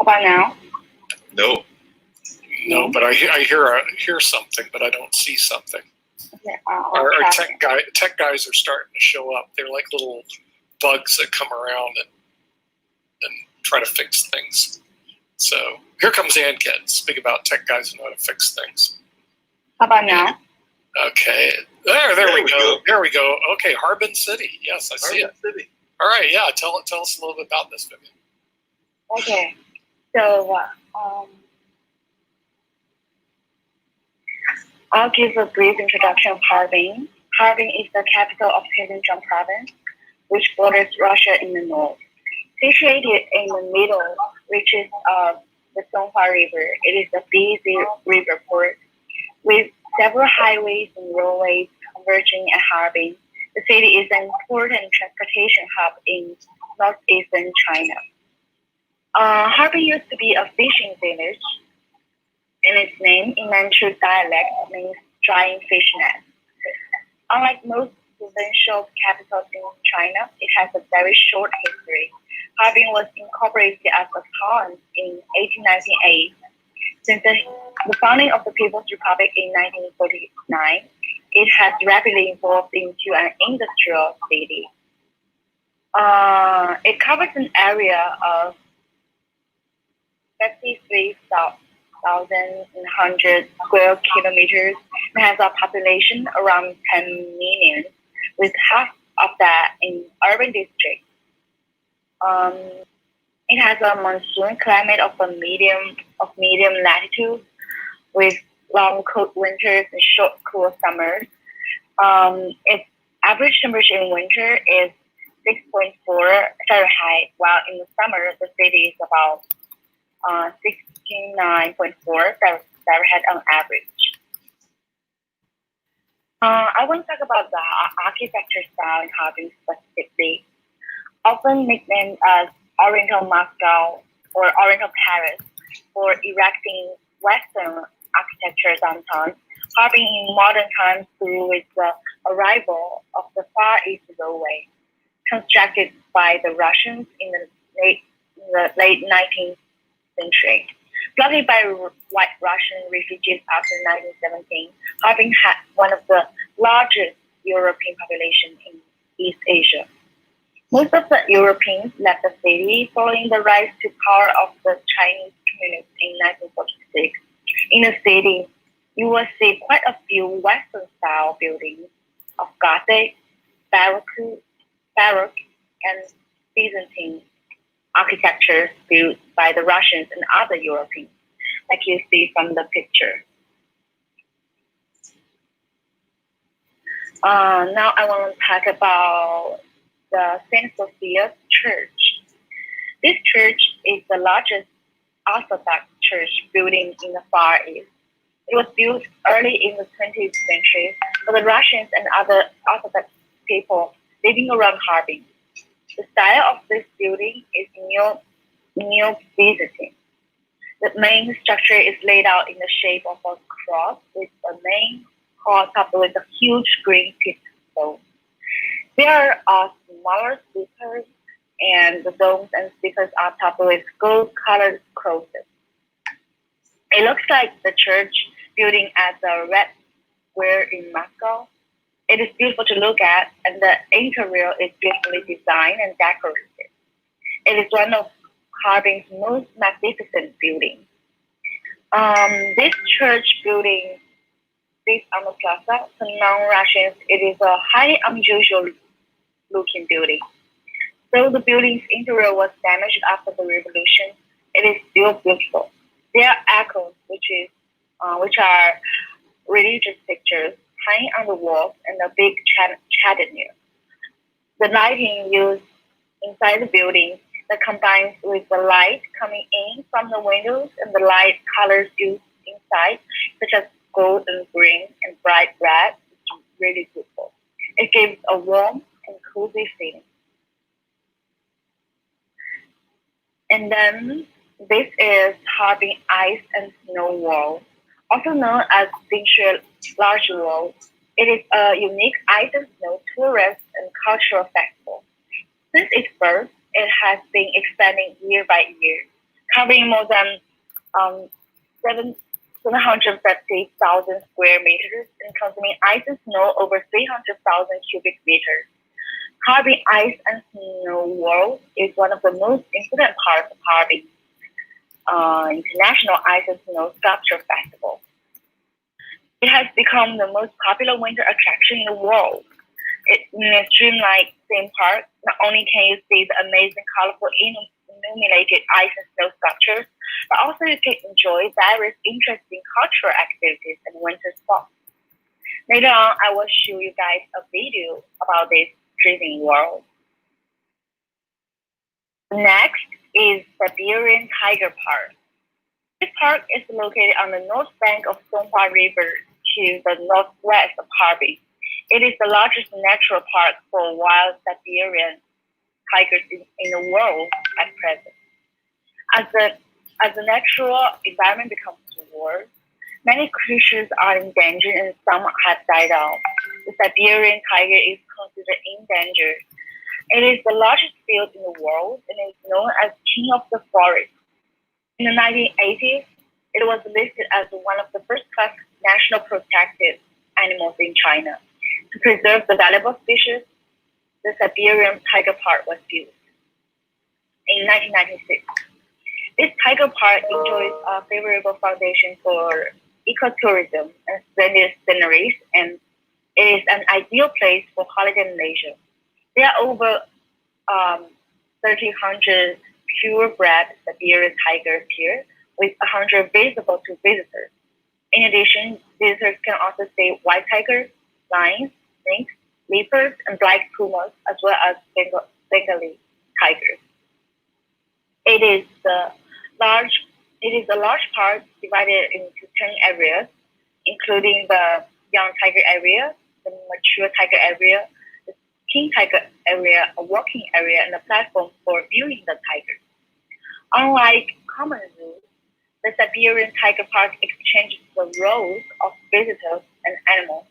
about now? No. No, but I hear something, but I don't see something. Okay, Our tech guys are starting to show up. They're like little bugs that come around and try to fix things. So here comes Ann-Ken. Speak about tech guys who know how to fix things. How about now? Okay. There we go. There we go. Okay, Harbin City. Yes, I see it. City. All right, yeah. Tell us a little bit about this, Vivian. Okay, so I'll give a brief introduction of Harbin. Harbin is the capital of Heilongjiang Province, which borders Russia in the north. Situated in the middle reaches of the Songhua River, it is a busy river port with several highways and railways converging at Harbin. The city is an important transportation hub in northeastern China. Harbin used to be a fishing village, and its name in Manchu dialect means drying fish net. Unlike most provincial capitals in China, it has a very short history. Harbin was incorporated as a town in 1898. Since the founding of the People's Republic in 1949, it has rapidly evolved into an industrial city. It covers an area of 53,100 square kilometers and has a population around 10 million, with half of that in urban districts. It has a monsoon climate of medium latitude, with long cold winters and short cool summers. Its average temperature in winter is 6.4 Fahrenheit, while in the summer the city is about 69.4 Fahrenheit on average. I want to talk about the architecture style in Harbin specifically. Often nicknamed as Oriental Moscow or Oriental Paris for erecting Western architecture downtown, Harbin in modern times grew with the arrival of the Far East Railway, constructed by the Russians in the late 19th century. Flooded by white Russian refugees after 1917, Harbin had one of the largest European populations in East Asia. Most of the Europeans left the city following the rise to power of the Chinese Communists in 1946. In the city, you will see quite a few Western-style buildings of Gothic, Baroque, and Byzantine architecture built by the Russians and other Europeans, like you see from the picture. Now I want to talk about the Saint Sophia Church. This church is the largest Orthodox church building in the Far East. It was built early in the 20th century by the Russians and other Orthodox people living around Harbin. The style of this building is neo-Byzantine. The main structure is laid out in the shape of a cross with the main hall topped with a huge green dome. There are smaller sleepers, and the domes and sleepers are topped with gold-colored crosses. It looks like the church building at the Red Square in Moscow. It is beautiful to look at, and the interior is beautifully designed and decorated. It is one of Harbin's most magnificent buildings. This church building sits on the plaza. To non-Russians, it is a highly unusual looking building. Though the building's interior was damaged after the revolution, it is still beautiful. There are icons, which are religious pictures hanging on the walls and a big chandelier. The lighting used inside the building that combines with the light coming in from the windows and the light colors used inside, such as gold and green and bright red, is really beautiful. It gives a warm and cozy feeling. And then this is Harbin Ice and Snow Wall, also known as Dingshui Large Wall. It is a unique ice and snow tourist and cultural festival. Since its birth, it has been expanding year by year, covering more than 750,000 square meters and containing ice and snow over 300,000 cubic meters. Harbin Ice and Snow World is one of the most important parts of Harbin International Ice and Snow Sculpture Festival. It has become the most popular winter attraction in the world. In a dreamlike theme park, not only can you see the amazing, colorful, illuminated ice and snow sculptures, but also you can enjoy various interesting cultural activities and winter sports. Later on, I will show you guys a video about this dreaming world. Next is Siberian Tiger Park. This park is located on the north bank of Songhua River to the northwest of Harbin. It is the largest natural park for wild Siberian tigers in the world at present. As the natural environment becomes worse, many creatures are endangered and some have died out. The Siberian tiger is considered endangered. It is the largest field in the world and is known as King of the Forest. In the 1980s, it was listed as one of the first-class national protected animals in China. To preserve the valuable species, the Siberian Tiger Park was built. In 1996, this tiger park enjoys a favorable foundation for ecotourism and splendid sceneries, and it is an ideal place for holiday and leisure. There are over 1,300 purebred Siberian tigers here, with 100 visible to visitors. In addition, visitors can also see white tigers, lions, lynx, leopards, and black pumas, as well as Bengali tigers. It is a large park divided into 10 areas, including the young tiger area, the mature tiger area, the king tiger area, a walking area, and a platform for viewing the tigers. Unlike common zoos, the Siberian Tiger Park exchanges the roles of visitors and animals.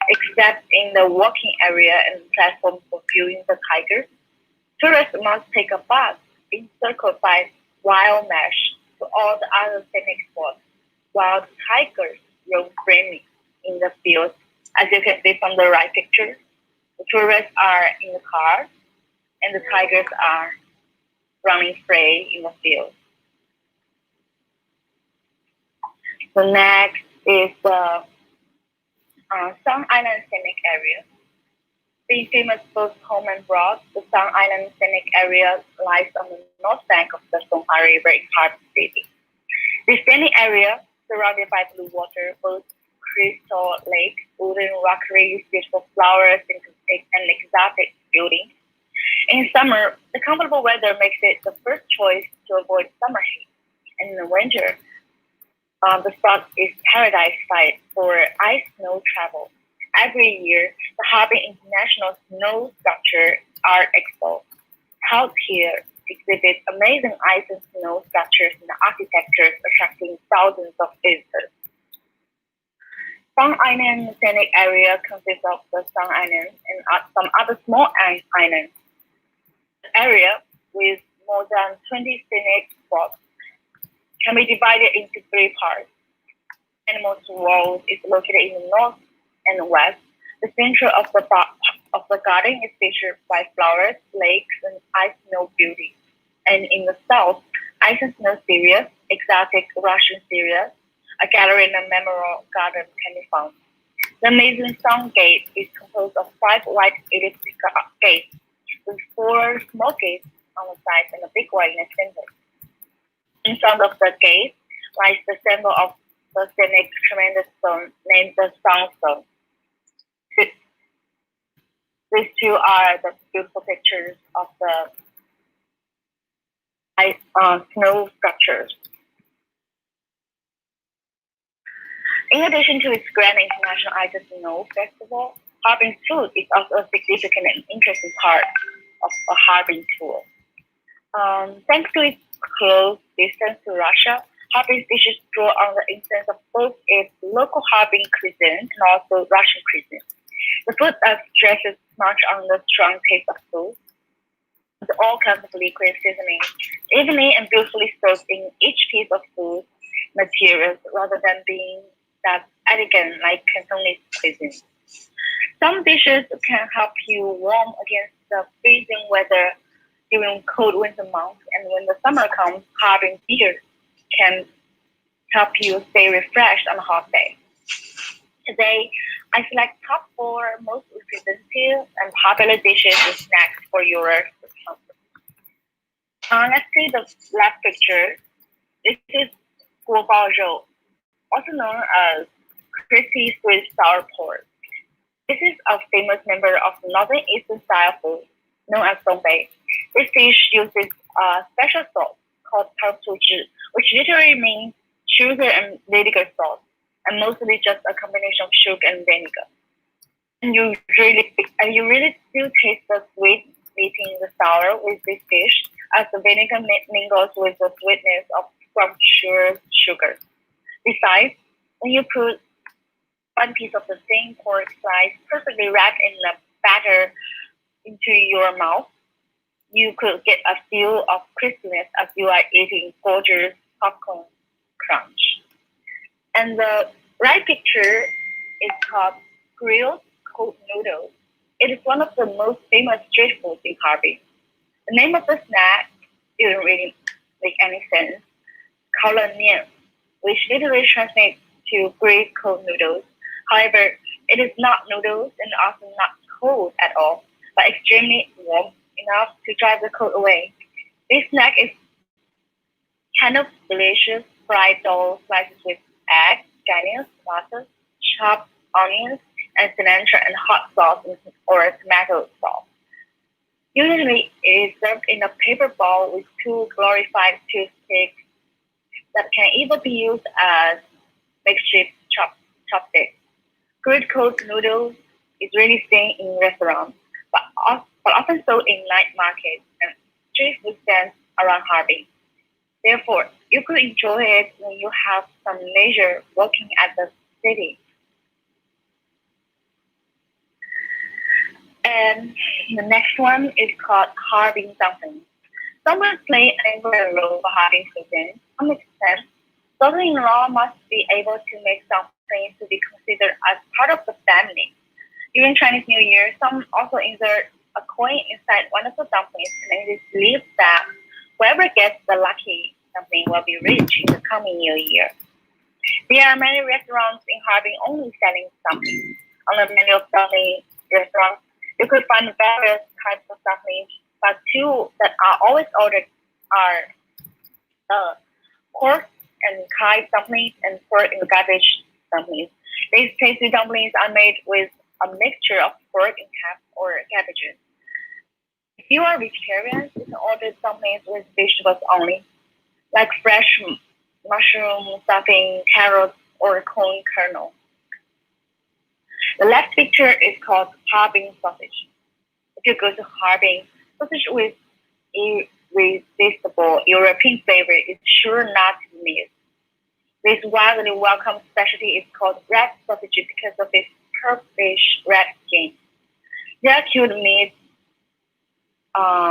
Except in the walking area and platform for viewing the tigers, tourists must take a bus encircled by wild mesh to all the other scenic spots, while the tigers roam freely in the field. As you can see from the right picture, the tourists are in the car and the tigers are running free in the field. The next is the Sun Island Scenic Area. Being famous both home and abroad, the Sun Island Scenic Area lies on the north bank of the Songhua River in Harbin City. The scenic area, surrounded by blue water, boasts crystal lake, wooden rockeries, beautiful flowers, and exotic buildings. In summer, the comfortable weather makes it the first choice to avoid summer heat. And in the winter, the spot is paradise site for ice snow travel. Every year, the Harbin International Snow Sculpture Art Expo held here exhibits amazing ice and snow sculptures and architectures attracting thousands of visitors. Sun Island Scenic Area consists of the Sun Island and some other small islands. The area, with more than 20 scenic spots, can be divided into 3 parts. Animals World is located in the north and west. The center of the garden is featured by flowers, lakes, and ice snow beauty. And in the south, ice and snow series, exotic Russian series, a gallery and a memorial garden can be found. The amazing Sun Gate is composed of 5 white elliptic gates, with 4 small gates on the sides and a big one in the center. In front of the gate lies the symbol of the scenic tremendous stone named the Sunstone. These 2 are the beautiful pictures of the snow sculptures. In addition to its grand international ice and snow festival, Harbin food is also a significant and interesting part of a Harbin tour. Thanks to its close distance to Russia, Harbin dishes draw on the influence of both its local Harbin cuisine and also Russian cuisine. The food that stresses much on the strong taste of food. with all kinds of liquid seasoning, evenly and beautifully served in each piece of food materials rather than being that elegant like Cantonese cuisine. Some dishes can help you warm against the freezing weather during cold winter months, and when the summer comes, harbin beer can help you stay refreshed on a hot day. Today, I select top four most representative and popular dishes and snacks for your comfort. Let's see the left picture. This is guo bao zhou, also known as crispy sweet sour pork. This is a famous member of Northern Eastern style food known as dongbei. This dish uses a special sauce called zhi, which literally means sugar and vinegar sauce, and mostly just a combination of sugar and vinegar. And you really do taste the sweet meeting the sour with this dish, as the vinegar mingles with the sweetness of scrumptious sugar. Besides, when you put one piece of the thin pork slice perfectly wrapped in the batter into your mouth, you could get a feel of crispiness as you are eating gorgeous popcorn crunch. And the right picture is called grilled cold noodles. It is one of the most famous street foods in Harbin. The name of the snack didn't really make any sense. Kaolan mian, which literally translates to grilled cold noodles. However, it is not noodles and also not cold at all, but extremely warm enough to drive the cold away. This snack is kind of delicious fried dough slices with egg, onions, tomatoes, chopped onions, and cilantro and hot sauce or tomato sauce. Usually, it is served in a paper bowl with two glorified toothpicks that can either be used as makeshift chopsticks. Grilled cold noodles is really seen in restaurants, but often sold in night markets and street food stands around Harbin. Therefore, you could enjoy it when you have some leisure working at the city. And the next one is called Harbin dumpling. Someone play an important role for Harbin cuisine. To some extent, daughter-in-law must be able to make dumplings to be considered as part of the family. During Chinese New Year, some also insert a coin inside one of the dumplings, and it is believed that whoever gets the lucky dumpling will be rich in the coming New Year. There are many restaurants in Harbin only selling dumplings. On the menu of dumpling restaurants, you could find various types of dumplings, but two that are always ordered are pork and kai dumplings and pork and cabbage dumplings. These tasty dumplings are made with a mixture of pork and or cabbages. If you are vegetarian, you can order dumplings with vegetables only, like fresh mushroom stuffing, carrots, or corn kernel. The left picture is called Harbin sausage. If you go to Harbin, sausage with irresistible European flavor is sure not to be missed. This widely welcome specialty is called red sausage because of its purplish red skin. They are cured meats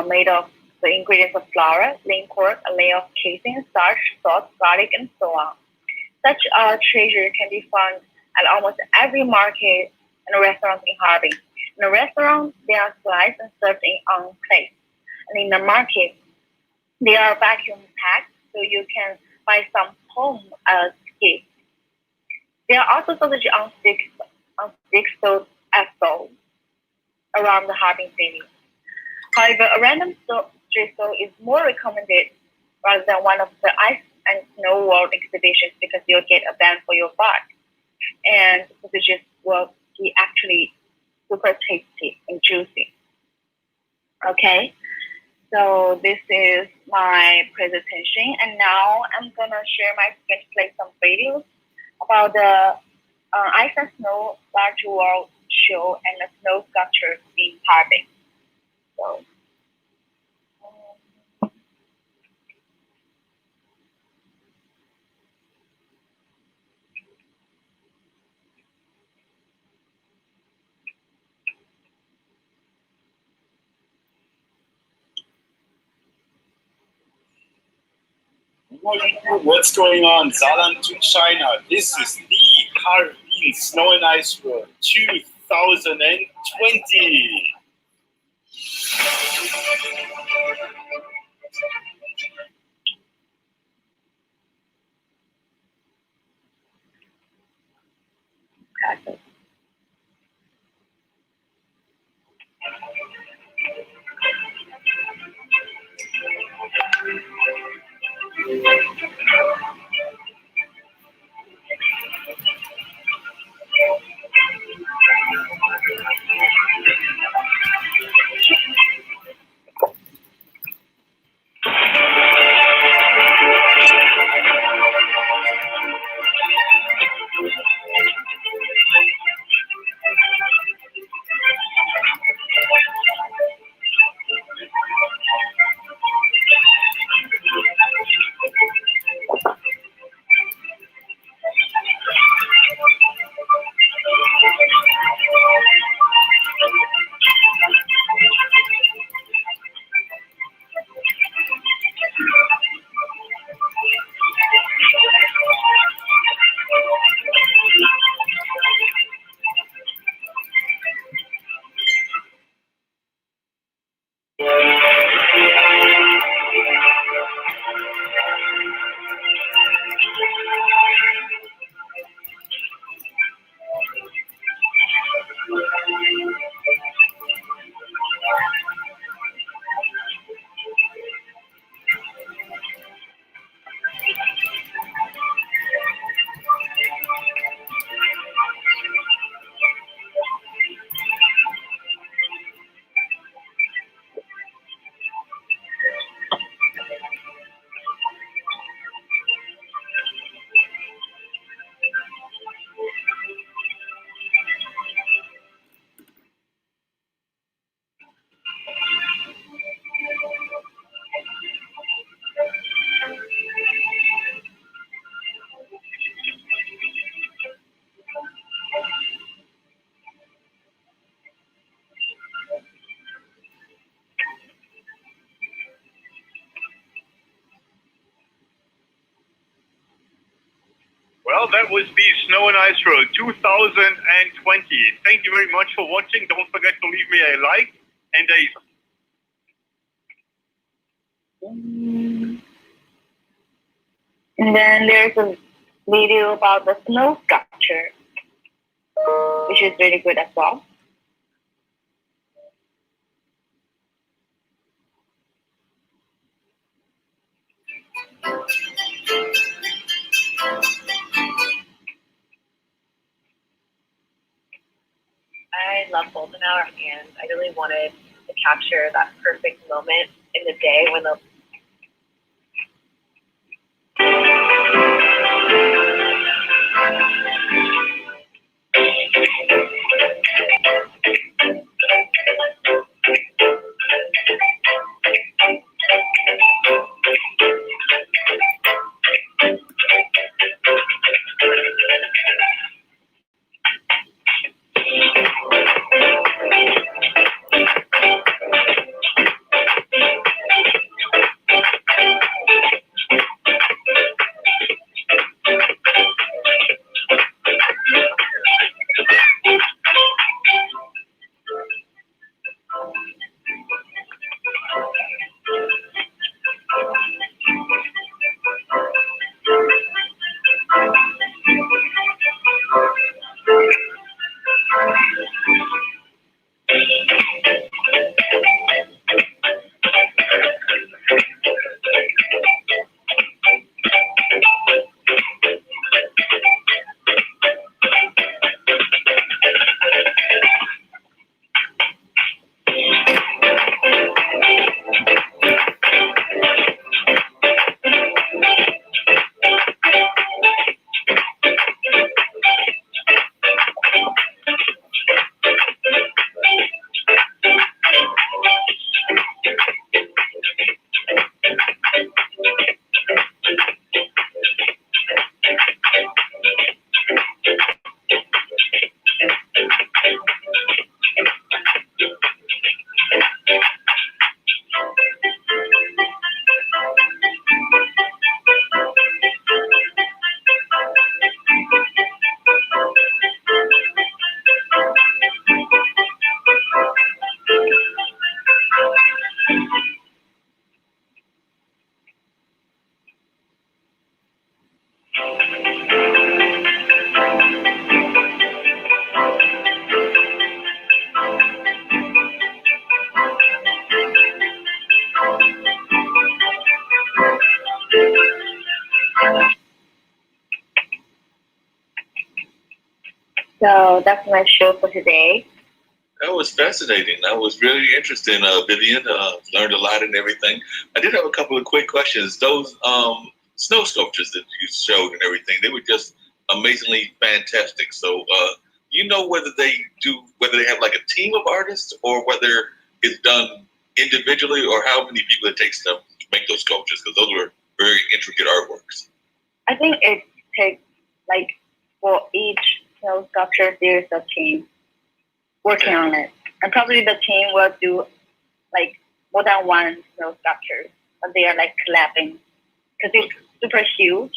made of the ingredients of flour, lean pork, a layer of casing, starch, salt, garlic, and so on. Such a treasure can be found at almost every market and restaurant in Harbin. In the restaurant, they are sliced and served on plates. And in the market, they are vacuum packed so you can buy some home as gift. There are also sausage on sticks sold as sold around the Harbin city. However, a random street stall is more recommended rather than one of the ice and snow world exhibitions because you'll get a bang for your buck. And the sausages will be actually super tasty and juicy. Okay, so this is my presentation, and now I'm gonna share my screen to play some videos about the Ice and Snow Large World Show and the snow sculptures in Harbin. So, What's going on? Zalan to China. This is the Harbin Snow and Ice Road 2020. Okay. Well, that was the Snow and Ice Road 2020. Thank you very much for watching. Don't forget to leave me a like and a... And then there's a video about the snow sculpture, which is really good as well. I love golden hour, and I really wanted to capture that perfect moment in the day when the So that's my show for today. That was fascinating. That was really interesting, Vivian. Learned a lot and everything. I did have a couple of quick questions. Those snow sculptures that you showed and everything, they were just amazingly fantastic. So, you know whether they have like a team of artists or whether it's done individually or how many people it takes to make those sculptures? Because those were very intricate artworks. I think it takes like for each snow sculpture there's a team working on it, and probably the team will do like more than one snow sculpture, but they are like collabing because it's super huge.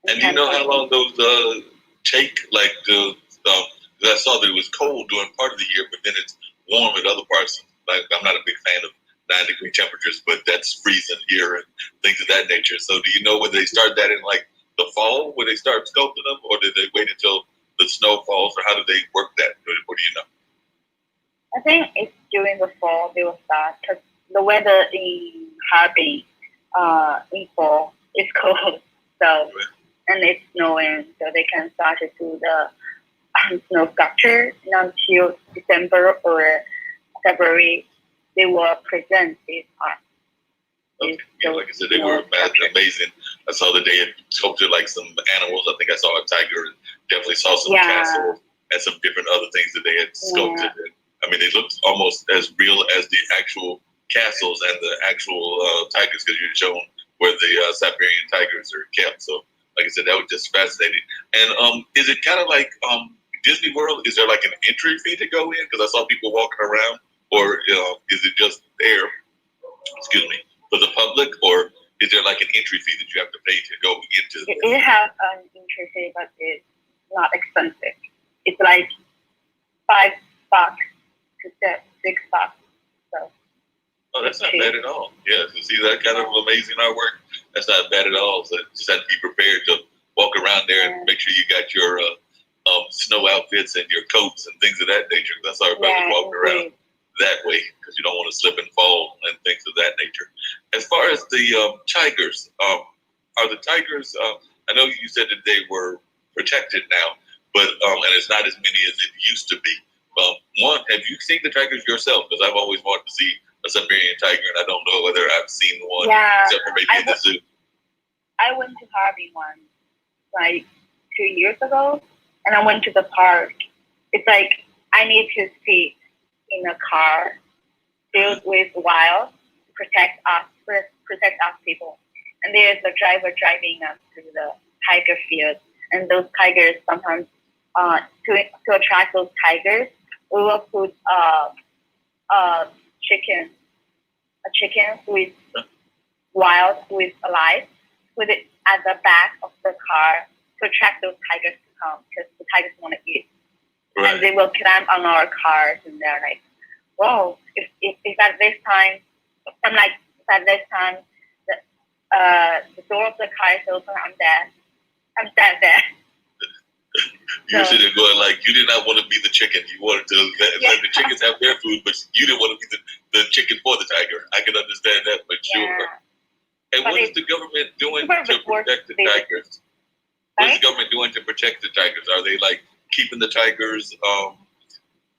And do you know how long those take? Like the 'cause I saw that it was cold during part of the year, but then it's warm at other parts. Like I'm not a big fan of 9-degree temperatures, but that's freezing here and things of that nature. So do you know whether they start that in like the fall when they start sculpting them, or did they wait until the snow falls, or how do they work that? What do you know? I think it's during the fall they will start because the weather in Harbin in fall is cold, so and it's snowing, so they can start to do the snow sculpture until December or February. They will present this art. Okay. Yeah, like I said, they were amazing. I saw that they had sculpted like some animals. I think I saw a tiger and definitely saw some castles and some different other things that they had sculpted. And, I mean, they looked almost as real as the actual castles and the actual tigers, because you had shown where the Siberian tigers are kept. So, like I said, that was just fascinating. And is it kind of like Disney World? Is there like an entry fee to go in? Because I saw people walking around. Or is it just there, excuse me, for the public? Or is there like an entry fee that you have to pay to go into? It has an entry fee, but it's not expensive. It's like $5 to $6. So. Oh, that's not bad at all. Yeah, to see that kind of amazing artwork, that's not bad at all. So just have to be prepared to walk around there and make sure you got your snow outfits and your coats and things of that nature. That's how everybody's walking around that way, because you don't want to slip and fall and things of that nature. As far as the tigers, are the tigers? I know you said that they were protected now, but and it's not as many as it used to be. One, have you seen the tigers yourself? Because I've always wanted to see a Siberian tiger, and I don't know whether I've seen one except for maybe in the zoo. I went to Harbin once, like 2 years ago, and I went to the park. It's like I need to sit in a car filled with wild to protect us people. And there's a driver driving us to the tiger field. And those tigers sometimes, to attract those tigers, we will put a chicken who is wild, who is alive, put it at the back of the car to attract those tigers to come, because the tigers want to eat. Right. And they will climb on our cars, and they're like, whoa, if at this time, I'm like, if at this time, the door of the car is open, I'm dead. I'm dead there. You're sitting there going like, you did not want to be the chicken. You wanted to let the chickens have their food, but you didn't want to be the chicken for the tiger. I can understand that for sure. And what is the government doing to protect the tigers? What is the government doing to protect the tigers? Are they like keeping the tigers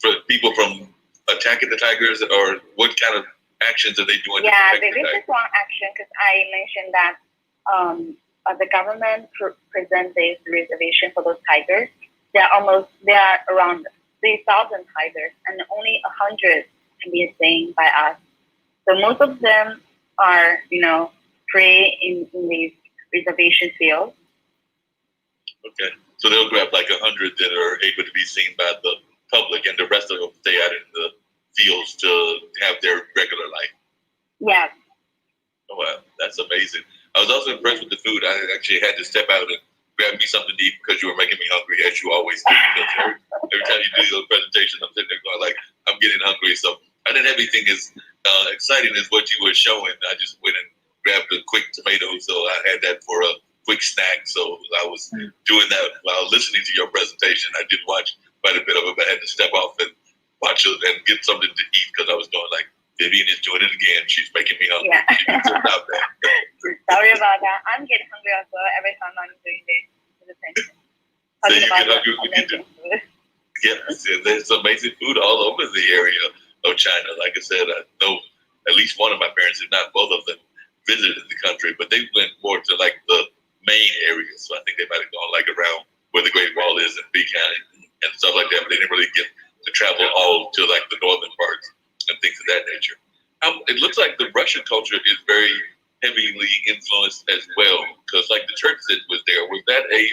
for people from attacking the tigers, or what kind of actions are they doing? Yeah, this is one action, because I mentioned that the government presents this reservation for those tigers. There are around 3,000 tigers, and only 100 can be seen by us. So most of them are, free in these reservation fields. Okay, so they'll grab like 100 that are able to be seen by the public, and the rest of them stay out in the fields to have their regular life. Yeah. Oh, wow, that's amazing. I was also impressed with the food. I actually had to step out and grab me something to eat because you were making me hungry, as you always do. Because every time you do those presentations, I'm sitting there going like, I'm getting hungry. So I didn't have anything as exciting as what you were showing. I just went and grabbed a quick tomato, so I had that for a quick snack. So I was doing that while listening to your presentation. I did watch quite a bit of it, but I had to step off and watch it and get something to eat because I was going like, Vivian is doing it again. She's making me hungry. Yeah. She needs to stop that. Sorry about that. I'm getting hungry as well every time I'm doing this presentation. talking you about can argue with amazing food. Yes, yeah, there's amazing food all over the area of China. Like I said, I know at least one of my parents, if not both of them, visited the country, but they went more to like the main areas. So I think they might have gone like around where the Great Wall is in Beacon and stuff like that, but they didn't really get to travel all to like the northern parts and things of that nature. It looks like the Russian culture is very heavily influenced as well, because like the church that was there, was that a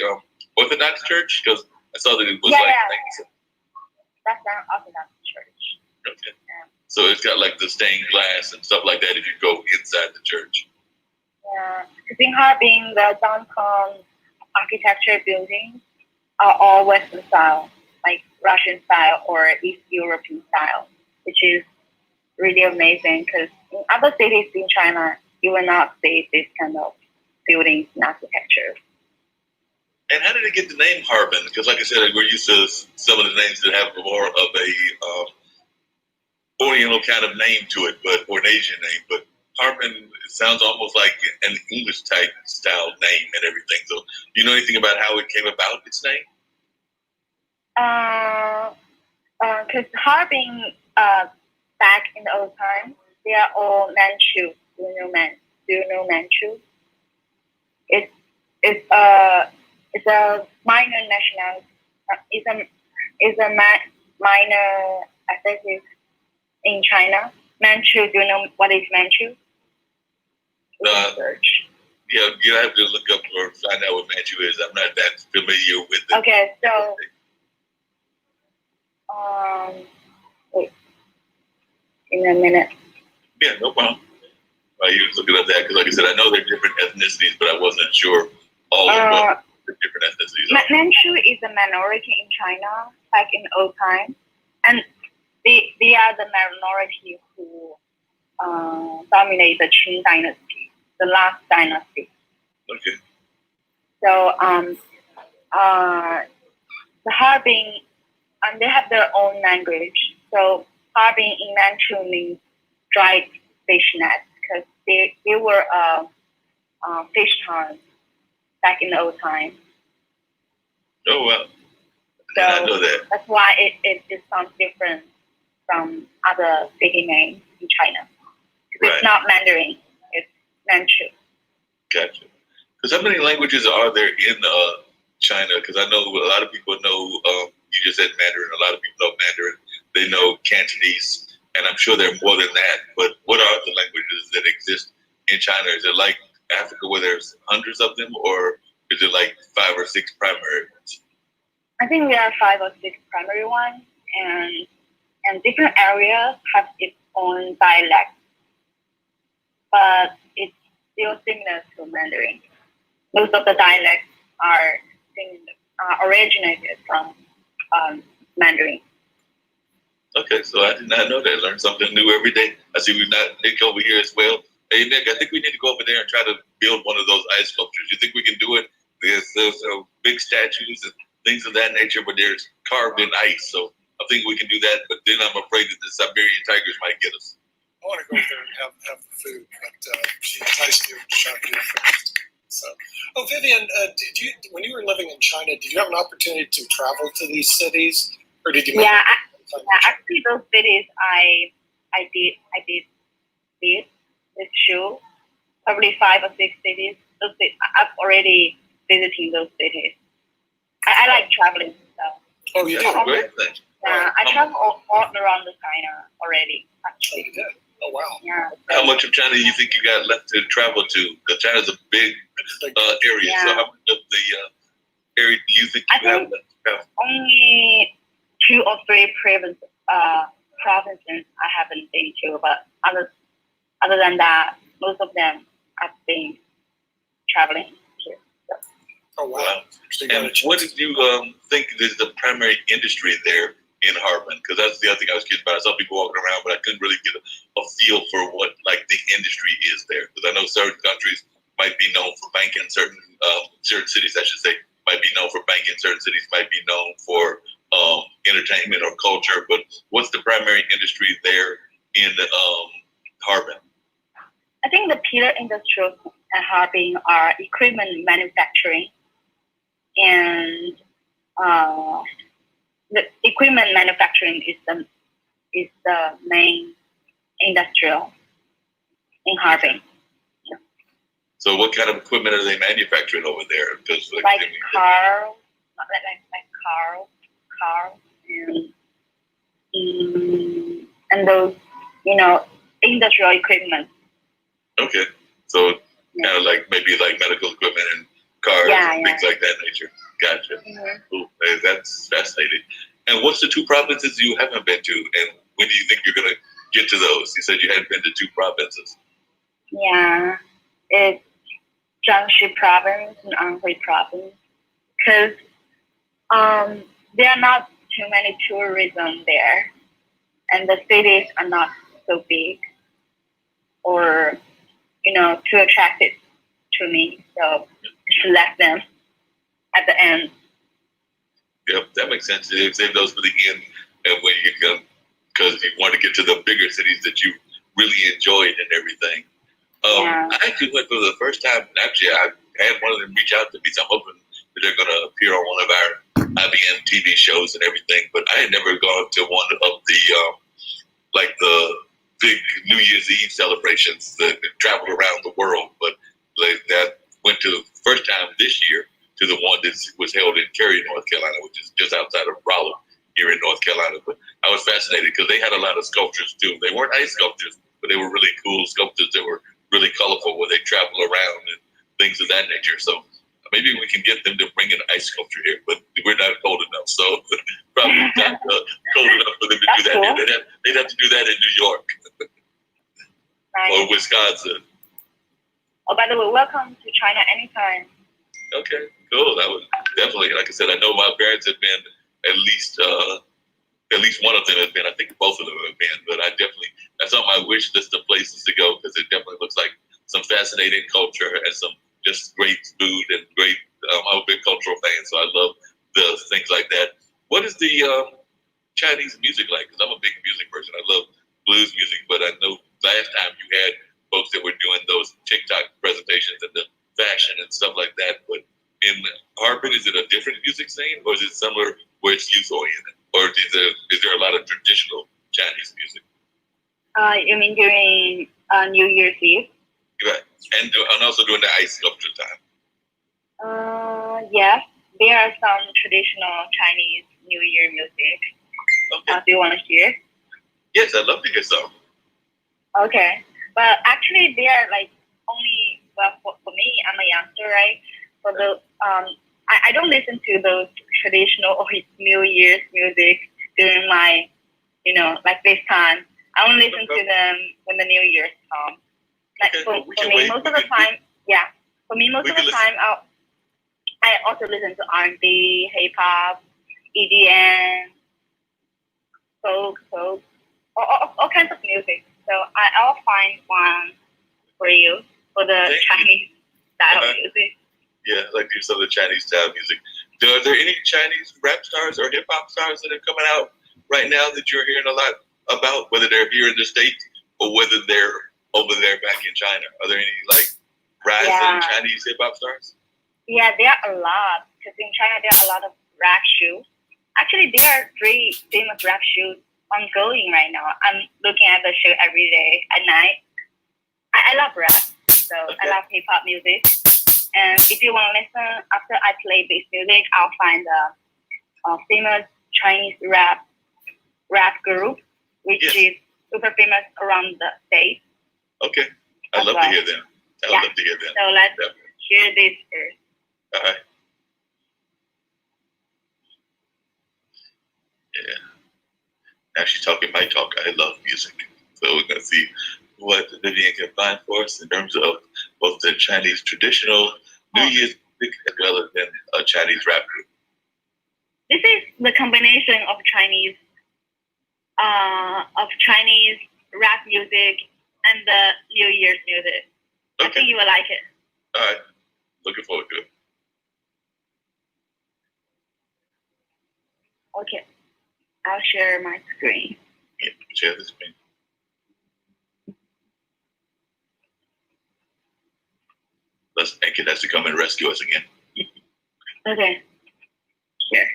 Orthodox church? Because I saw that it was That's an Orthodox church. Okay. So it's got like the stained glass and stuff like that if you go inside the church. Yeah, because in Harbin, the downtown architecture buildings are all Western style, like Russian style or East European style, which is really amazing because in other cities in China, you will not see this kind of buildings and architecture. And how did it get the name Harbin? Because like I said, we're used to some of the names that have more of a Oriental kind of name to it, or an Asian name. But Harbin, it sounds almost like an English type style name and everything. So do you know anything about how it came about, its name? Because Harbin, back in the old times, they are all Manchu. Do you know Manchu? It's a minor national. It's a minor ethnic in China. Manchu. Do you know what is Manchu? Search. Yeah, you have to look up or find out what Manchu is. I'm not that familiar with it. Okay, so wait, in a minute. Yeah, no problem. While you're looking up that, because like I said, I know they're different ethnicities, but I wasn't sure all of the different ethnicities. Manchu is a minority in China back in old time, and they are the minority who dominate the Qing dynasty, the last dynasty. Okay. So the Harbin, they have their own language. So Harbin in Manchu means dried fish net because they were fish towns back in the old time. Oh well. So I know that. That's why it sounds different from other city names in China. Right. It's not Mandarin, it's Manchu. Gotcha. Because how many languages are there in China? Because I know a lot of people know, you just said Mandarin, a lot of people know Mandarin. They know Cantonese, and I'm sure there are more than that. But what are the languages that exist in China? Is it like Africa where there's hundreds of them, or is it like 5 or 6 primary ones? I think there are 5 or 6 primary ones, and different areas have its own dialect, but it's still similar to Mandarin. Most of the dialects are originated from Mandarin. Okay, so I did not know that. Learn something new every day. I see we've got Nick over here as well. Hey, Nick, I think we need to go over there and try to build one of those ice sculptures. You think we can do it? There's big statues and things of that nature, but they're carved in ice. So I think we can do that, but then I'm afraid that the Siberian tigers might get us. I want to go over there and have the food, but she enticed me to try to do it. So, Vivian, did you, when you were living in China, did you have an opportunity to travel to these cities, or did you? Actually, those cities I did with you, probably 5 or 6 cities. I've already visiting those cities. I like traveling, so. Oh, you did? Great thing. Yeah, I travel all around China already. Actually. Oh, you did? Oh, wow. Yeah. How much of China do you think you got left to travel to? Because China's a big area. Yeah. So how much of the area do you think you have left to travel? Only 2 or 3 provinces I haven't been to, but other than that, most of them I've been traveling to. So. Oh, wow. And what did you think is the primary industry there in Harbin? Because that's the other thing I was curious about. I saw people walking around, but I couldn't really get a feel for what like the industry is there. Because I know certain countries might be known for banking, certain cities, I should say, might be known for banking, certain cities might be known for entertainment or culture. But what's the primary industry there in Harbin? I think the pillar industries at Harbin are equipment manufacturing and the equipment manufacturing is the main industrial in Harbin. So what kind of equipment are they manufacturing over there? Because Like car, car, and those, industrial equipment. Okay, so kind of like maybe like medical equipment and cars and things like that nature. Gotcha. Mm-hmm. Cool. That's fascinating. And what's the two provinces you haven't been to? And when do you think you're gonna get to those? You said you hadn't been to two provinces. Yeah, it's Jiangxi province and Anhui province, because there are not too many tourism there, and the cities are not so big or too attractive to me. So I should let them at the end. Yep, that makes sense. You save those for the end, and when you come, because you want to get to the bigger cities that you really enjoyed and everything. I actually went for the first time. Actually, I had one of them reach out to me, so I'm hoping that they're going to appear on one of our IBM TV shows and everything. But I had never gone to one of the like the big New Year's Eve celebrations that traveled around the world. But like that went to first time this year to the one that was held in Cary, North Carolina, which is just outside of Raleigh here in North Carolina. But I was fascinated because they had a lot of sculptures too. They weren't ice sculptures, but they were really cool sculptures that were really colorful where they travel around and things of that nature. So maybe we can get them to bring an ice sculpture here, but we're not cold enough. So probably not cold enough for them to do that. Cool. They'd have to do that in New York or Wisconsin. Oh, by the way, welcome to China anytime. Okay, cool. That would definitely, like I said, I know my parents have been at least one of them has been. I think both of them have been, but that's on my wish list of places to go because it definitely looks like some fascinating culture and some just great food and great. I'm a big cultural fan, so I love the things like that. What is the Chinese music like? Because I'm a big music person. I love blues music, but I know last time you had folks that were doing those TikTok presentations and the fashion and stuff like that. But in Harbin, is it a different music scene, or is it similar where it's youth oriented, or is there a lot of traditional Chinese music? You mean during New Year's Eve? Right. And also during the ice sculpture time. Yes, there are some traditional Chinese New Year music. Okay. Do you want to hear? Yes, I'd love to hear some. Okay, but actually, they are like only for me. I'm a youngster, right? For the I don't listen to those traditional or New Year's music during my like this time. I only listen to them when the New Year's comes. Like Okay, for me, most of the time, I also listen to R&B, hip hop, EDM, folk, all kinds of music. So I'll find one for you for the Chinese style music. Yeah, I like to do some of the Chinese style music. Are there any Chinese rap stars or hip hop stars that are coming out right now that you're hearing a lot about, whether they're here in the States or whether they're over there back in China? Are there any like rising Chinese hip hop stars? Yeah, there are a lot. Because in China, there are a lot of rap shows. Actually, there are 3 famous rap shows ongoing right now. I'm looking at the show every day at night. I love rap, so I love hip hop music. And if you want to listen, after I play this music, I'll find a famous Chinese rap group, which is super famous around the States. Okay, I'd love to hear them. I'd love to hear them. So let's hear this first. All right. Yeah. Now she's talking my talk. I love music. So we're going to see what Vivian can find for us in terms of both the Chinese traditional New Year's music as well as then a Chinese rap group. This is the combination of Chinese rap music and the New Year's music. Okay. I think you will like it. All right. Looking forward to it. Okay. I'll share my screen. Yeah, share the screen. Let's Anchor has to come and rescue us again. Okay. Here.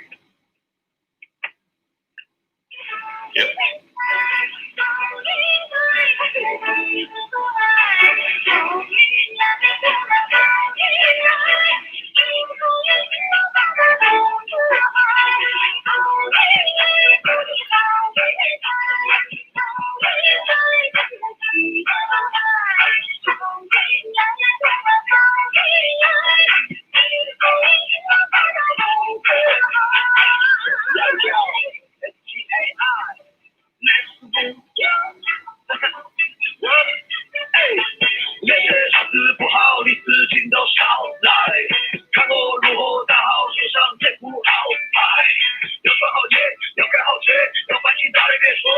那些上司不好的事情都少来，看我如何打好手上这副好牌。要穿好鞋，要开好车，要把心打的别说，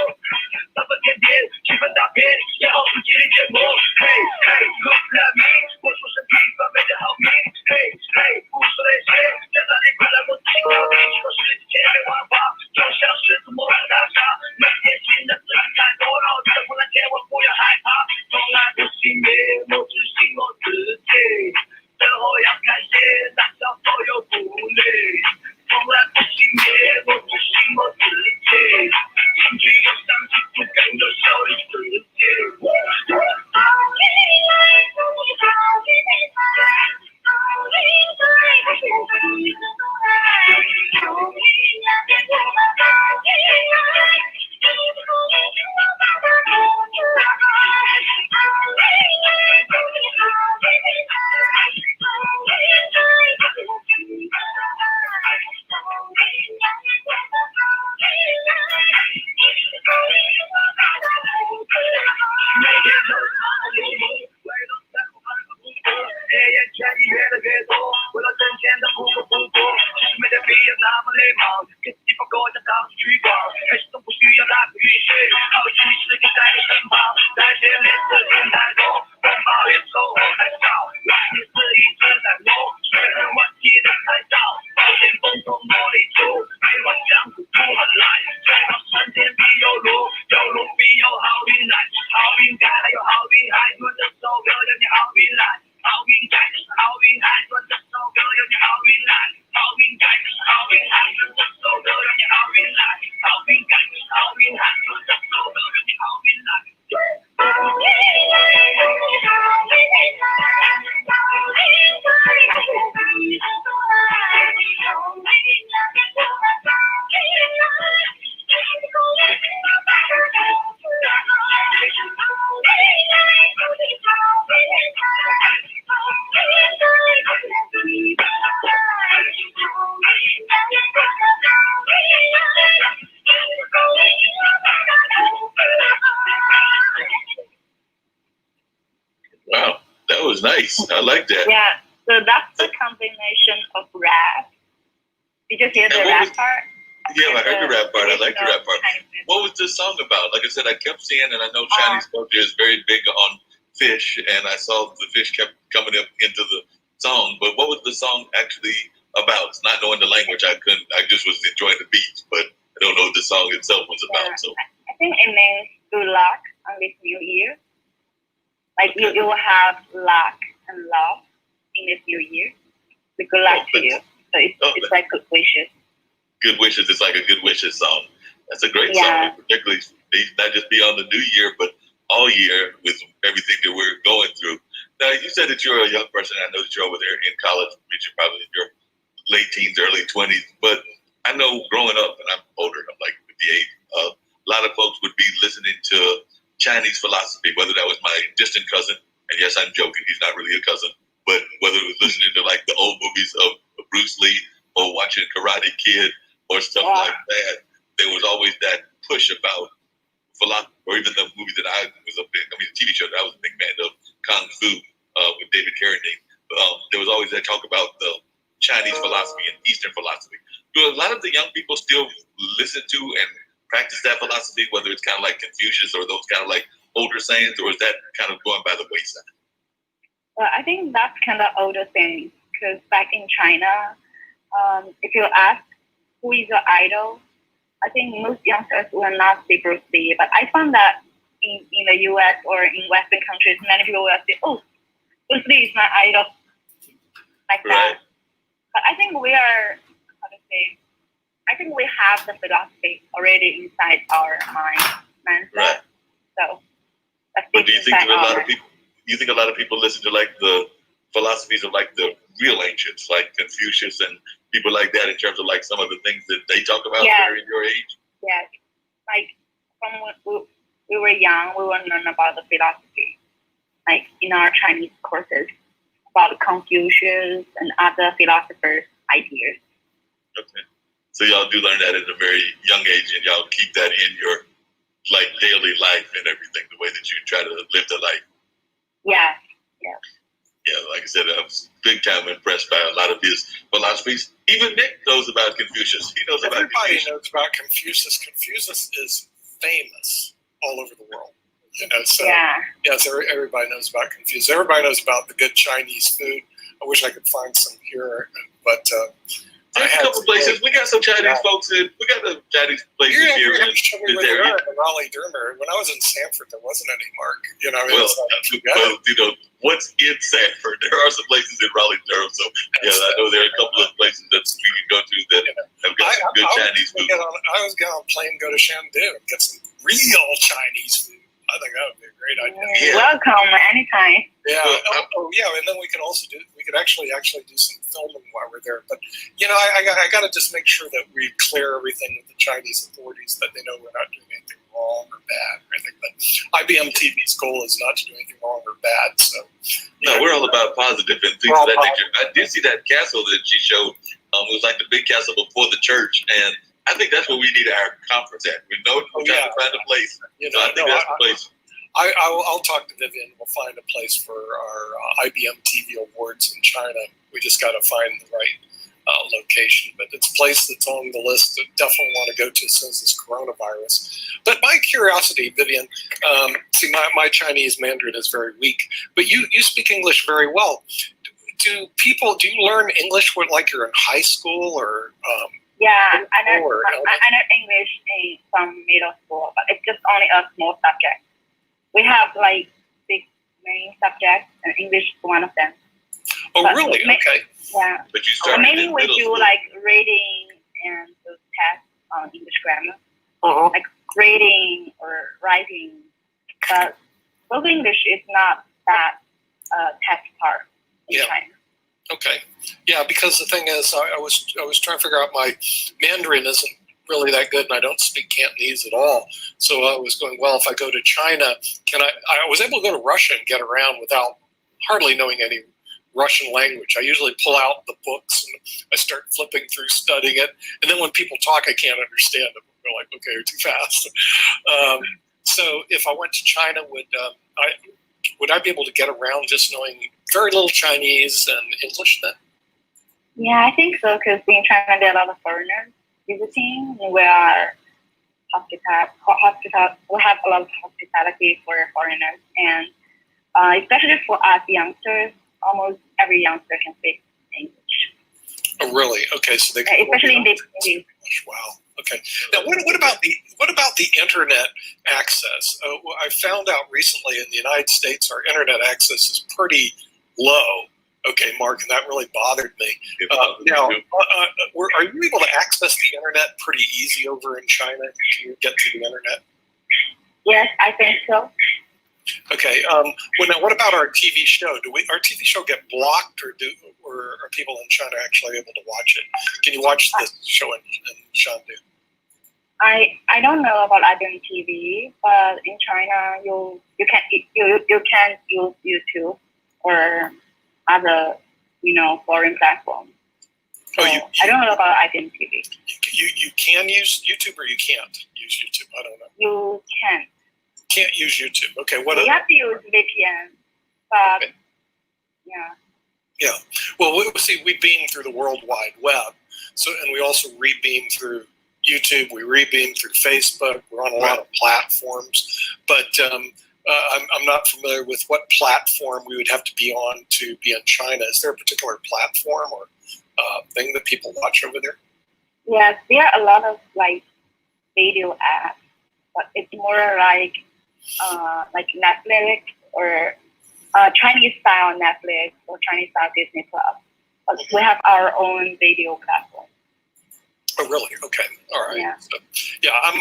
三分天天，七分打偏，要好自己的节目。嘿嘿，look at me，我出身平凡没得好命。嘿嘿，无所谓谁，在哪里快乐我自己搞定，许多事情千变万化，就像是座摩天大厦，每天新的自然太多，然后这忽然间我不要害怕，从来不熄灭，我只信我自己，最后要感谢大家所有鼓励，从来不熄灭，我只信我自己，情绪有上进不更优秀的自己。黑眼圈也越来越多，为了挣钱的不过不过，其实没得必要那么累忙，给自己放过家到处去逛，开始都不需要大风雨水，好运气时刻在你身旁，那些脸色变太多，风暴也收获太少，来日子一直在磨，虽然问题的太少，暴险风从磨砺出，没我江湖不很来，最好上天必有路，有路必有好运来，好运该还有好运还，轮着首歌让你好运来。好运该就是好运来，轮这首歌让你好运来。好运该就是好运来，轮这首歌让你好运来。好运该就是好运来，轮这首歌让你好运来。好运来，好运来，好运来，好运Wow, that was nice. I like that. Yeah, so that's the combination of rap. Did you hear the And what rap was- part? Yeah, I heard the rap part. I like the original rap part. Chinese music. What was this song about? Like I said, I kept seeing, and I know Chinese culture is very big on fish, and I saw the fish kept coming up into the song. But what was the song actually about? Not knowing the language, I just was enjoying the beat, but I don't know what the song itself was about. Yeah. So I think it means good luck on this new year. Like you will have luck and love in this new year. So good luck to you. So it's like good wishes. Good Wishes is like a Good Wishes song. That's a great Yeah. song, particularly not just be on the new year, but all year with everything that we're going through. Now, you said that you're a young person. I know that you're over there in college, which you're probably in your late teens, early 20s. But I know growing up, and I'm older, I'm like 58, a lot of folks would be listening to Chinese philosophy, whether that was my distant cousin, and yes, I'm joking, he's not really a cousin, but whether it was listening to like the old movies of Bruce Lee or watching Karate Kid or stuff like that, there was always that push about philosophy, or even the movie that I was a big, the TV show that I was a big fan of, Kung Fu, with David Carradine. There was always that talk about the Chinese philosophy and Eastern philosophy. Do a lot of the young people still listen to and practice that philosophy, whether it's kind of like Confucius or those kind of like older sayings, or is that kind of going by the wayside? Well, I think that's kind of older thing, because back in China, if you ask who is your idol, I think most youngsters will not say Bruce Lee. But I found that in the US or in Western countries, many people will say, oh, Bruce Lee is my idol, like that. But I think we are, how to say, I think we have the philosophy already inside our mindset. Right. So But do you think that a lot honor. of people? You think a lot of people listen to like the philosophies of like the real ancients, like Confucius and people like that, in terms of like some of the things that they talk about Yeah. during your age? Yes, like from when we were young, we will learn about the philosophy, like in our Chinese courses, about Confucius and other philosophers' ideas. Okay. So y'all do learn that at a very young age, and y'all keep that in your like daily life and everything, the way that you try to live the life. Yeah. Yeah, like I said, I was big time impressed by a lot of his philosophies. Even Nick knows about Confucius. He knows about Everybody Confucius. knows about Confucius. Confucius is famous all over the world. You know, so Yeah. yes, everybody knows about Confucius. Everybody knows about the good Chinese food. I wish I could find some here, but There's a couple places. We got some Chinese folks in. We got the Chinese places here in this area. Raleigh Durham. When I was in Sanford, there wasn't any, Mark. You know, Well, you know, what's in Sanford? There are some places in Raleigh Durham. So yeah, I know there are a couple of places that we can go to that have got some good Chinese food. I was going on a plane, go to Chengdu, and get some real Chinese food. I think that would be a great idea. Yeah. Welcome anytime. Yeah. Well, Yeah, and then we could also actually do some filming while we're there. But you know, I got to just make sure that we clear everything with the Chinese authorities, that they know we're not doing anything wrong or bad or anything. But IBM TV's goal is not to do anything wrong or bad. So no, we're all about positive and things of that nature. I did see that castle that she showed. It was like the big castle before the church, and I think that's where we need our conference at. We're trying to find a place. You So know, I think that's the place. I'll talk to Vivian. We'll find a place for our IBM TV awards in China. We just got to find the right location. But it's a place that's on the list that definitely want to go to as soon as this coronavirus. But my curiosity, Vivian, see, my Chinese Mandarin is very weak, but you speak English very well. Do you learn English when like you're in high school or? Yeah, I know English from middle school, but it's just only a small subject. We have like 6 main subjects, and English is one of them. Oh, but really? Okay. Yeah. But you started Mainly in we middle do school. like reading and the tests on English grammar, Uh-huh. like reading or writing. But spoken English is not that test part in Yeah. China. Okay. Yeah, because the thing is, I was trying to figure out my Mandarin isn't really that good, and I don't speak Cantonese at all. So I was going, well, if I go to China, I was able to go to Russia and get around without hardly knowing any Russian language. I usually pull out the books and I start flipping through, studying it, and then when people talk, I can't understand them. They're like, okay, you're too fast. So if I went to China, would I be able to get around just knowing very little Chinese and English then? Yeah, I think so, because in China there are a lot of foreigners visiting. We are we have a lot of hospitality for foreigners, and especially for us youngsters, almost every youngster can speak English. Oh, really? Okay, so they can especially in the English. Wow. Okay. Now, what about the internet access? I found out recently in the United States, our internet access is pretty low. Okay, Mark, and that really bothered me. Now, are you able to access the internet pretty easy over in China? Can you get to the internet? Yes, I think so. Okay. Now, what about our TV show? Our TV show get blocked, or are people in China actually able to watch it? Can you watch this show in Chengdu? I don't know about IBM TV, but in China you can use YouTube or other foreign platforms. So I don't know about IBM TV. You can use YouTube or you can't use YouTube? I don't know. You Can't use YouTube. Okay. You have to use VPN, but okay. Yeah. Yeah. Well, we beam through the World Wide Web, and we also rebeam through YouTube. We rebeam through Facebook. We're on a lot of platforms, but I'm not familiar with what platform we would have to be on to be in China. Is there a particular platform or thing that people watch over there? Yes, there are a lot of video apps, but it's more like Netflix or Chinese style Netflix or Chinese style Disney Plus. But we have our own video platform. Oh, really? Okay. All right. Yeah. So, yeah, I'm.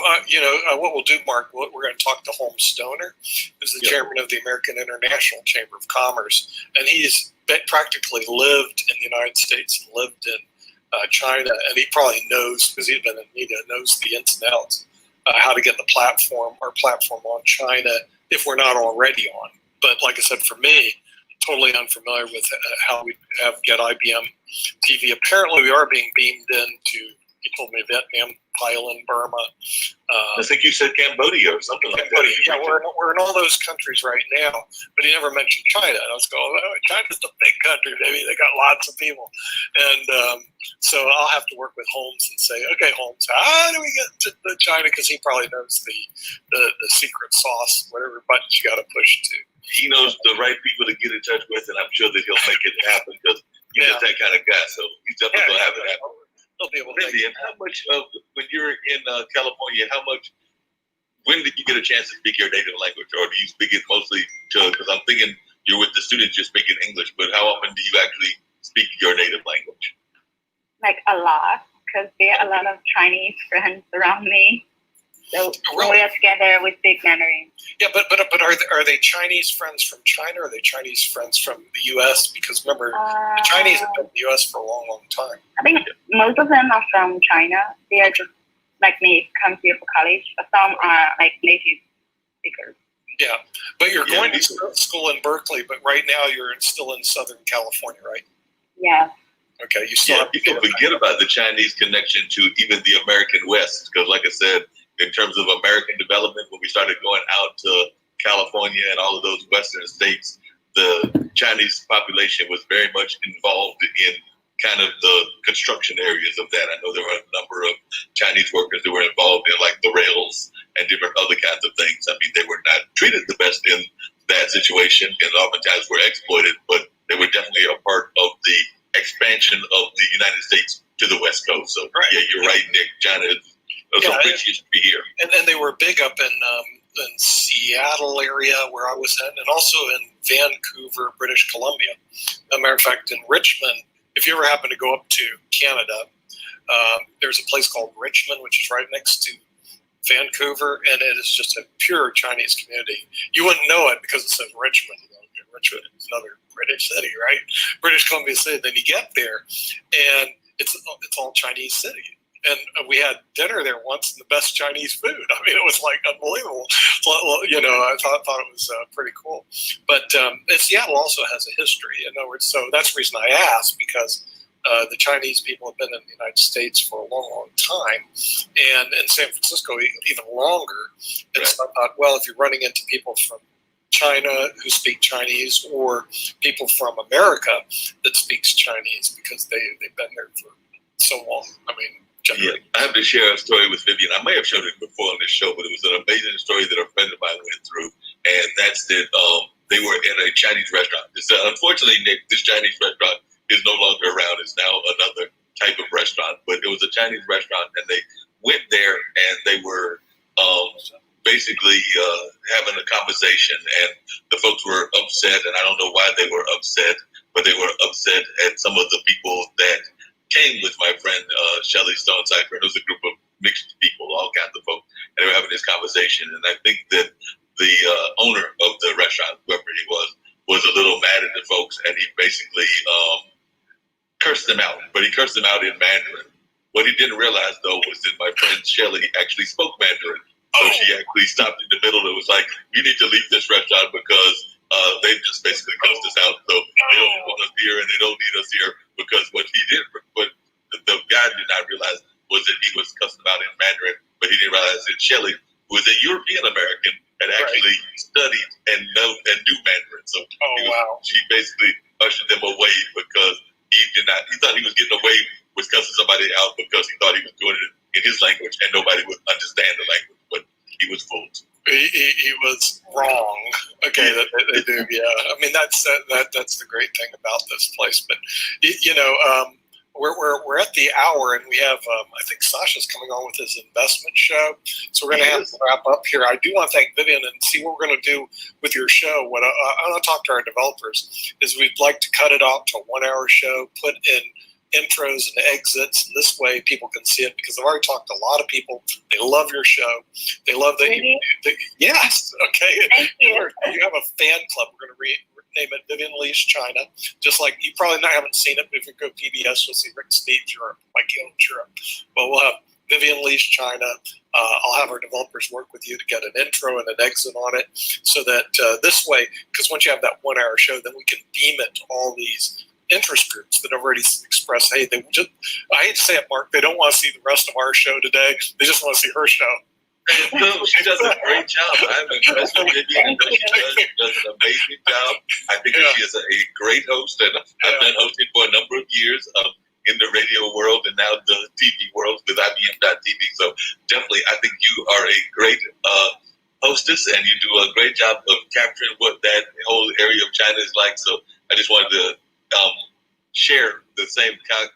What we'll do, Mark. We're going to talk to Holmes Stoner, who's the chairman of the American International Chamber of Commerce, and he's practically lived in the United States and lived in China, and he probably knows, because he's been in media, knows the ins and outs, how to get the platform on China if we're not already on. But like I said, for me, totally unfamiliar with how we get IBM TV. Apparently, we are being beamed into. He told me Vietnam, Thailand, Burma. I think you said Cambodia or something like that. Yeah, we're in all those countries right now, but he never mentioned China. And I was going, oh, China's a big country, baby. They got lots of people. And so I'll have to work with Holmes and say, okay, Holmes, how do we get to China? Because he probably knows the secret sauce, whatever buttons you got to push to. He knows the right people to get in touch with, and I'm sure that he'll make it happen because he's just that kind of guy. So he's definitely going to have it happen. They'll be able to Vivian, how much when you're in California, when did you get a chance to speak your native language, or do you speak it mostly because I'm thinking you're with the students, you're speaking English, but how often do you actually speak your native language? Like a lot, because there are a lot of Chinese friends around me. So when we are together, we speak Mandarin. Yeah, but are they Chinese friends from China, or are they Chinese friends from the U.S.? Because remember, the Chinese have been in the U.S. for a long, long time. I think most of them are from China. They are just like me, come here for college, but some are like native speakers. Yeah, but you're going to school in Berkeley, but right now you're still in Southern California, right? Yeah. Okay, you still have to people forget about the Chinese connection to even the American West, because like I said, in terms of American development, when we started going out to California and all of those Western states, the Chinese population was very much involved in kind of the construction areas of that. I know there were a number of Chinese workers that were involved in like the rails and different other kinds of things. I mean, they were not treated the best in that situation and oftentimes were exploited, but they were definitely a part of the expansion of the United States to the West Coast. So yeah, you're right, Nick. China is a rich history here. And then they were big up in Seattle area where I was at, and also in Vancouver, British Columbia. As a matter of fact, in Richmond, if you ever happen to go up to Canada, there's a place called Richmond, which is right next to Vancouver, and it is just a pure Chinese community. You wouldn't know it because it says Richmond. Richmond is another British city, right? British Columbia City. Then you get there, and it's all Chinese city. And we had dinner there once, and the best Chinese food. I mean, it was like unbelievable. I thought it was pretty cool. But Seattle also has a history. In other words, so that's the reason I asked, because the Chinese people have been in the United States for a long, long time, and in San Francisco even longer. And so I thought, well, if you're running into people from China who speak Chinese, or people from America that speaks Chinese, because they've been there for so long. I mean. Yeah, I have to share a story with Vivian. I may have showed it before on this show, but it was an amazing story that a friend of mine went through, and that's that they were at a Chinese restaurant. Unfortunately, Nick, this Chinese restaurant is no longer around. It's now another type of restaurant, but it was a Chinese restaurant, and they went there, and they were basically having a conversation, and the folks were upset, and I don't know why they were upset, but they were upset at some of the people that came with my friend Shelly Stone Cypher. It was a group of mixed people, all kinds of folks, and they were having this conversation. And I think that the owner of the restaurant, whoever he was a little mad at the folks, and he basically cursed them out. But he cursed them out in Mandarin. What he didn't realize, though, was that my friend Shelly actually spoke Mandarin. So she actually stopped in the middle and was like, "You need to leave this restaurant because they just basically cussed us out. So they don't want us here and they don't need us here." Because what the guy did not realize was that he was cussed out in Mandarin, but he didn't realize that Shelley, who was a European American, had actually studied and knew Mandarin. So she basically ushered them away because he thought he was getting away with cussing somebody out because he thought he was doing it in his language and nobody would understand the language, but he was fooled. He was wrong. Okay, they do. Yeah, I mean that's the great thing about this place. But we're at the hour, and we have I think Sasha's coming on with his investment show, so we're going to have to wrap up here. I do want to thank Vivian and see what we're going to do with your show. What I want to talk to our developers is we'd like to cut it off to a 1 hour show, put in intros and exits. And this way people can see it, because I've already talked to a lot of people. They love your show. They love that Really? yes. Okay. Thank you. You have a fan club. We're going to name it Vivian Lee's China. Just like you probably haven't seen it, but if you go PBS, you'll see Rick Steve's Europe, Mike Young's Europe. But we'll have Vivian Lee's China. I'll have our developers work with you to get an intro and an exit on it, so that this way, because once you have that 1 hour show, then we can beam it to all these interest groups that have already expressed, hey, they just, I hate to say it, Mark, they don't want to see the rest of our show today. They just want to see her show. No, she does a great job. I'm impressed with Vivian. She does an amazing job. I think that she is a great host, and I've done hosting for a number of years in the radio world and now the TV world with IBM.TV. So definitely, I think you are a great hostess, and you do a great job of capturing what that whole area of China is like. So I just wanted to share the same kind of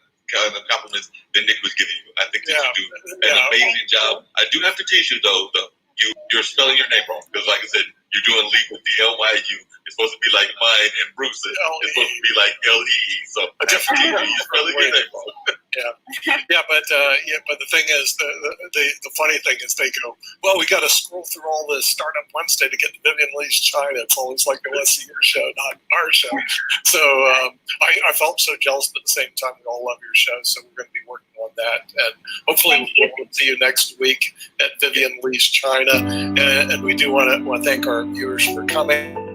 compliments that Nick was giving you. I think that you do an amazing job. I do have to tease you, though. You're spelling your name wrong, because, like I said, you're doing Lee with the L-Y-U. It's supposed to be like mine and Bruce's. It's supposed to be like L-E-E. So you're spelling your name wrong. But the thing is, the funny thing is, they go, well, we got to scroll through all this Startup Wednesday to get to Vivian Lee's China. It's always like they want to see your show, not our show. So I felt so jealous, but at the same time, we all love your show. So we're going to be working on that, and hopefully we'll see you next week at Vivian Lee's China. And we do want to thank our viewers for coming.